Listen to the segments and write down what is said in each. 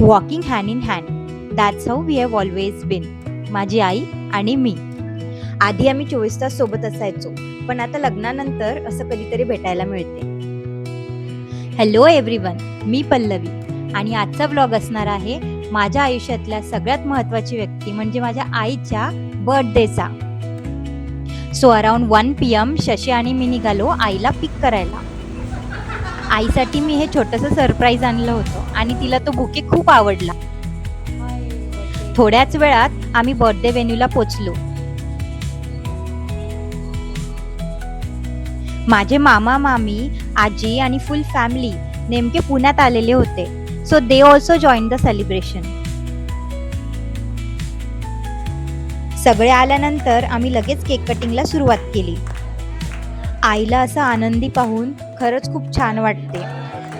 Walking hand in hand, that's how we have always been. माझी आई आणि मी. आधी आम्ही 24 तास सोबत असायचो, पण आता लग्नानंतर असं कधीतरी भेटायला मिळते. हॅलो एव्हरीवन, मी पल्लवी आणि आजचा व्लॉग असणार आहे माझ्या आयुष्यातल्या सगळ्यात महत्त्वाची व्यक्ती म्हणजे माझ्या आईच्या बर्थडेचा. सो अराउंड 1 PM शशी आणि मी निघालो आईला पिक करायला. आईसाठी मी हे छोटंसं सरप्राईज आणलं होतं आणि तिला तो बुके खूप आवडला. थोड्याच वेळात आम्ही बर्थडे व्हेन्यूला पोचलो. माझे मामा मामी, आजी आणि फुल फॅमिली नेमके पुण्यात आलेले होते. So they also join the celebration. सगळे आल्यानंतर आम्ही लगेच केक कटिंगला सुरुवात केली. आईला असं आनंदी पाहून खरंच खूप छान वाटते.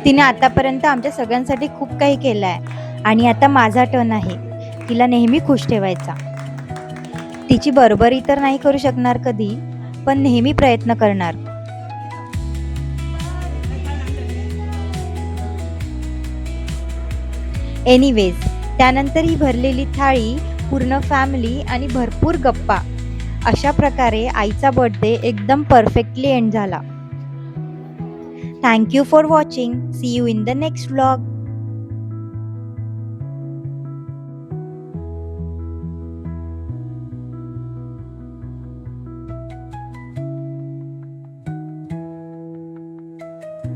तिने आतापर्यंत आमच्या सगळ्यांसाठी खूप काही केलं आहे आणि आता माझा टर्न आहे तिला नेहमी खुश ठेवायचा. तिची बरोबरी तर नाही करू शकणार कधी, पण नेहमी प्रयत्न करणार. एनिवेज, त्यानंतर ही भरलेली थाळी, पूर्ण फॅमिली आणि भरपूर गप्पा, अशा प्रकारे आईचा बर्थडे एकदम परफेक्टली एंड झाला. Thank you for watching. See you in the next vlog.